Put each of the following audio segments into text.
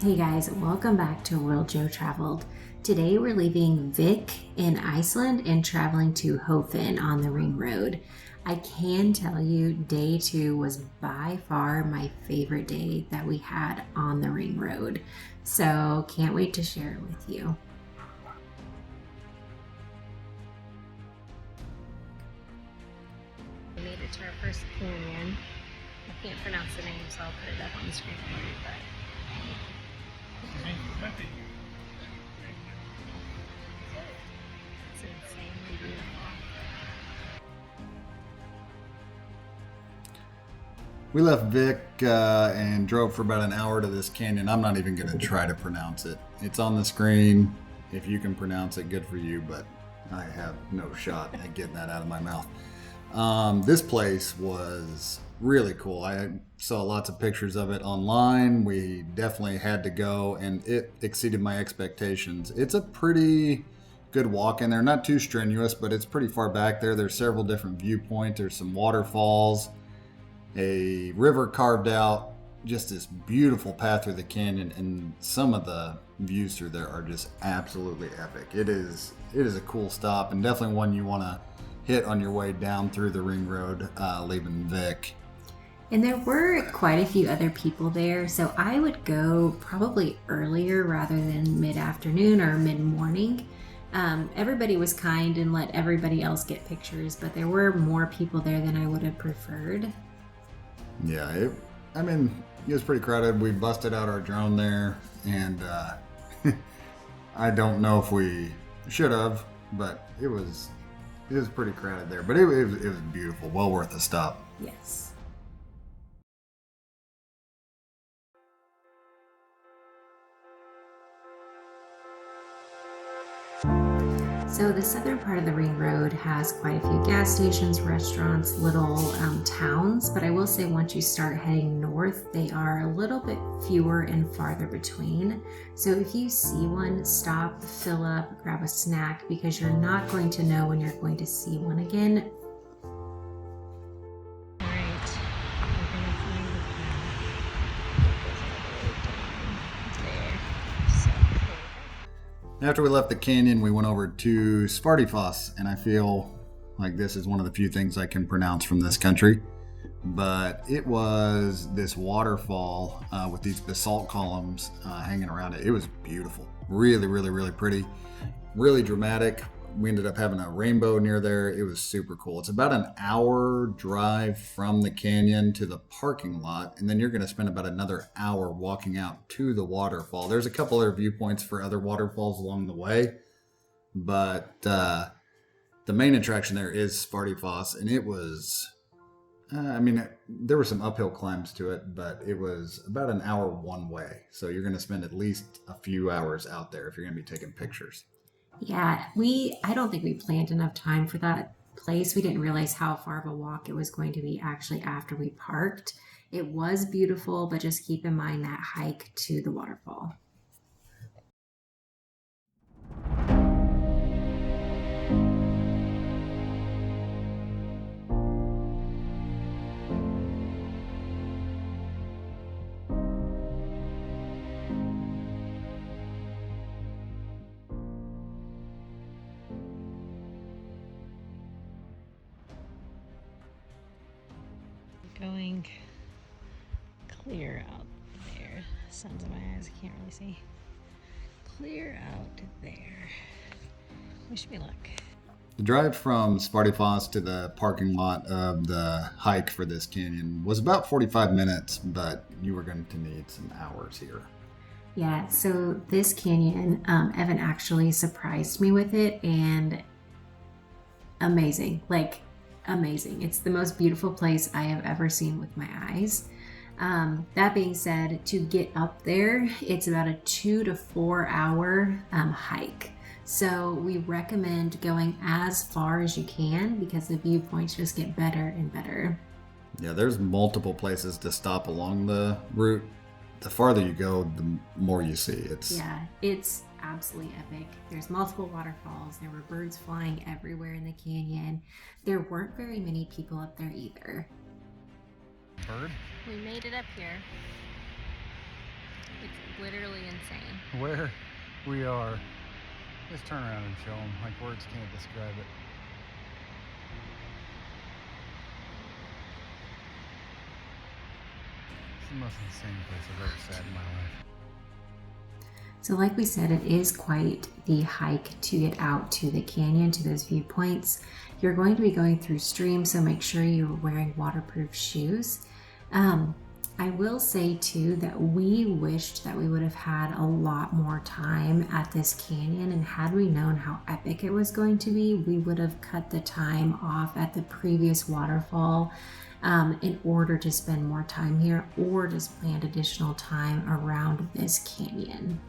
Hey guys, welcome back to World Joe Traveled. Today we're leaving Vik in Iceland and traveling to Hofn on the Ring Road. I can tell you day 2 was by far my favorite day that we had on the Ring Road. So can't wait to share it with you. We made it to our first canyon. I can't pronounce the name, so I'll put it up on the screen for you. It's insanely beautiful. We left Vik and drove for about an hour to this canyon. I'm not even going to try to pronounce it. It's on the screen. If you can pronounce it, good for you, but I have no shot at getting that out of my mouth. This place was really cool. I saw lots of pictures of it online. We definitely had to go, and it exceeded my expectations. It's a pretty good walk in there. Not too strenuous, but it's pretty far back there. There's several different viewpoints. There's some waterfalls, a river carved out, just this beautiful path through the canyon, and some of the views through there are just absolutely epic. It is a cool stop, and definitely one you want to hit on your way down through the Ring Road, leaving Vik. And there were quite a few other people there, so I would go probably earlier rather than mid-afternoon or mid-morning. Everybody was kind and let everybody else get pictures, but there were more people there than I would have preferred. Yeah, it was pretty crowded. We busted out our drone there, and I don't know if we should have, but it was pretty crowded there. But it was beautiful, well worth a stop. Yes. So the southern part of the Ring Road has quite a few gas stations, restaurants, little towns, but I will say once you start heading north, they are a little bit fewer and farther between. So if you see one, stop, fill up, grab a snack, because you're not going to know when you're going to see one again. After we left the canyon, we went over to Svartifoss, and I feel like this is one of the few things I can pronounce from this country. But it was this waterfall with these basalt columns hanging around it. It was beautiful. Really, really, really pretty. Really dramatic. We ended up having a rainbow near there. It was super cool. It's about an hour drive from the canyon to the parking lot, and then you're going to spend about another hour walking out to the waterfall. There's a couple other viewpoints for other waterfalls along the way, but the main attraction there is Svartifoss, and it was, there were some uphill climbs to it, but it was about an hour one way. So you're going to spend at least a few hours out there if you're going to be taking pictures. Yeah, I don't think we planned enough time for that place. We didn't realize how far of a walk it was going to be actually after we parked. It was beautiful, but just keep in mind that hike to the waterfall. Going clear out there. Sun's in my eyes, I can't really see. Clear out there. Wish me luck. The drive from Svartifoss to the parking lot of the hike for this canyon was about 45 minutes, but you were going to need some hours here. Yeah, so this canyon, Evan actually surprised me with it, and amazing. Amazing. It's the most beautiful place I have ever seen with my eyes. That being said, to get up there, it's about a 2 to 4 hour hike. So we recommend going as far as you can because the viewpoints just get better and better. Yeah, there's multiple places to stop along the route. The farther you go, the more you see. It's absolutely epic. There's multiple waterfalls. There were birds flying everywhere in the canyon. There weren't very many people up there either. Bird? We made it up here. It's literally insane. Where we are, just turn around and show them. Like, words can't describe it. It's the most insane place I've ever sat in my life. So like we said, it is quite the hike to get out to the canyon, to those viewpoints. You're going to be going through streams, so make sure you're wearing waterproof shoes. I will say too that we wished that we would have had a lot more time at this canyon, and had we known how epic it was going to be, we would have cut the time off at the previous waterfall in order to spend more time here, or just planned additional time around this canyon.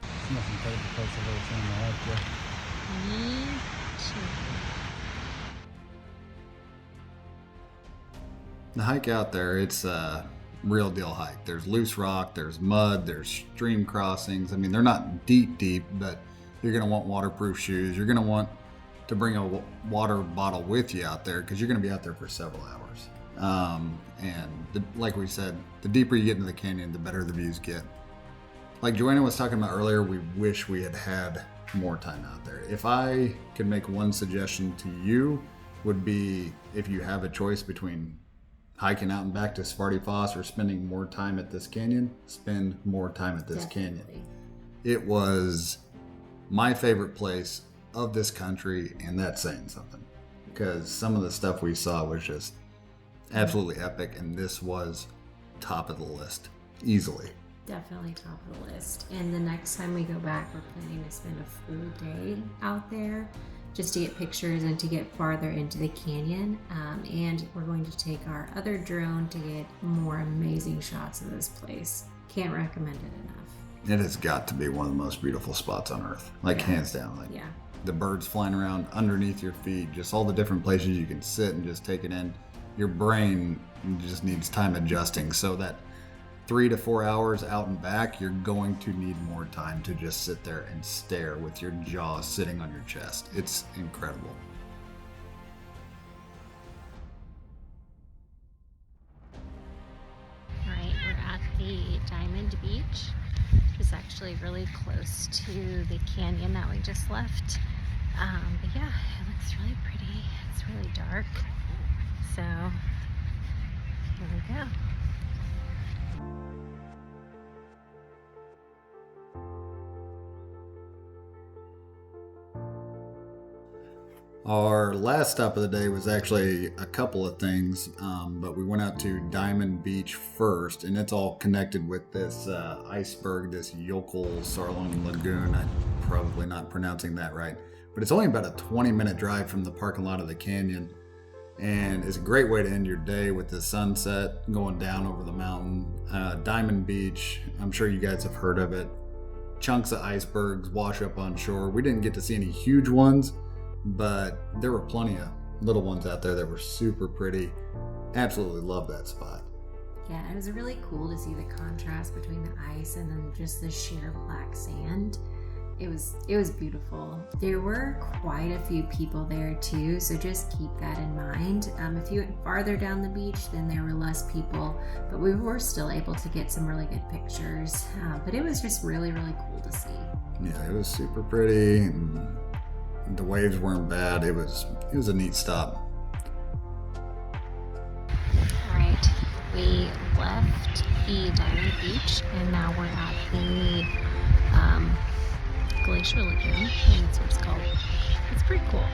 It's the most incredible place I've ever seen in my life, Jeff. Me too. The hike out there, it's a real deal hike. There's loose rock, there's mud, there's stream crossings. I mean, they're not deep, but you're going to want waterproof shoes. You're going to want to bring a water bottle with you out there because you're going to be out there for several hours. Like we said, the deeper you get into the canyon, the better the views get. Like Joanna was talking about earlier, we wish we had had more time out there. If I could make one suggestion to you, would be if you have a choice between hiking out and back to Svartifoss or spending more time at this canyon, spend more time at this canyon. It was my favorite place of this country, and that's saying something, because some of the stuff we saw was just absolutely epic, and this was top of the list, easily. Definitely top of the list. And the next time we go back, we're planning to spend a full day out there just to get pictures and to get farther into the canyon. And we're going to take our other drone to get more amazing shots of this place. Can't recommend it enough. It has got to be one of the most beautiful spots on earth, like hands down. Like the birds flying around underneath your feet, just all the different places you can sit and just take it in. Your brain just needs time adjusting, so that 3 to 4 hours out and back, you're going to need more time to just sit there and stare with your jaws sitting on your chest. It's incredible. All right, we're at the Diamond Beach, which is actually really close to the canyon that we just left. But yeah, it looks really pretty. It's really dark. So here we go. Our last stop of the day was actually a couple of things, but we went out to Diamond Beach first, and it's all connected with this iceberg, this Jokulsarlón Lagoon. I'm probably not pronouncing that right, but it's only about a 20-minute drive from the parking lot of the canyon, and it's a great way to end your day with the sunset going down over the mountain. Diamond Beach, I'm sure you guys have heard of it. Chunks of icebergs wash up on shore. We didn't get to see any huge ones, but there were plenty of little ones out there that were super pretty. Absolutely love that spot. Yeah, it was really cool to see the contrast between the ice and then just the sheer black sand. It was beautiful. There were quite a few people there too, so just keep that in mind. If you went farther down the beach, then there were less people, but we were still able to get some really good pictures. But it was just really, really cool to see. Yeah, it was super pretty. And the waves weren't bad. It was a neat stop. All right, we left the Diamond Beach, and now we're at the Glacier Lagoon. I think that's what it's called. It's pretty cool.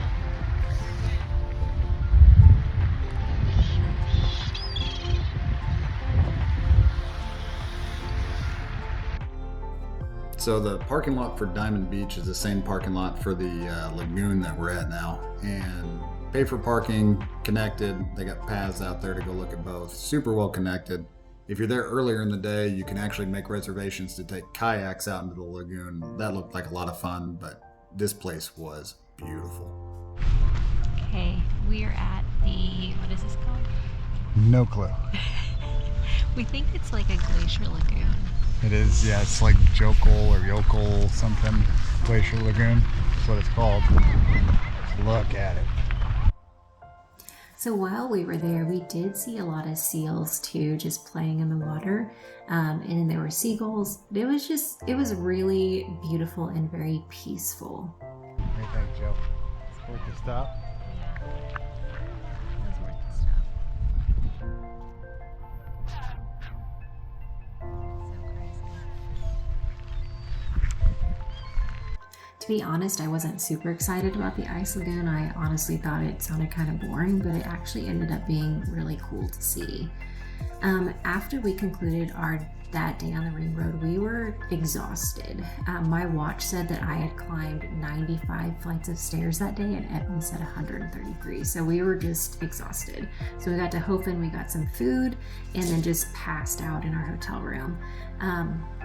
So the parking lot for Diamond Beach is the same parking lot for the lagoon that we're at now, and pay for parking, connected. They got paths out there to go look at both. Super well connected. If you're there earlier in the day, you can actually make reservations to take kayaks out into the lagoon. That looked like a lot of fun, but this place was beautiful. Okay, we are at the, what is this called? No clue. We think it's like a glacier lagoon. It is, yeah, it's like Jokul something, Glacier Lagoon. That's what it's called. Look at it. So while we were there, we did see a lot of seals too, just playing in the water. And there were seagulls. It was really beautiful and very peaceful. What do you think, Joe? It's worth the stop? Yeah, it was worth the stop. So crazy. To be honest, I wasn't super excited about the ice lagoon. I honestly thought it sounded kind of boring, but it actually ended up being really cool to see. After we concluded that day on the ring road, we were exhausted. My watch said that I had climbed 95 flights of stairs that day, and Evan said 133. So we were just exhausted. So we got to Hofn, we got some food, and then just passed out in our hotel room.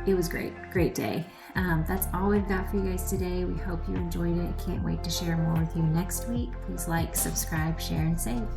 It was great day. That's all we've got for you guys today. We hope you enjoyed it. Can't wait to share more with you next week. Please like, subscribe, share, and save.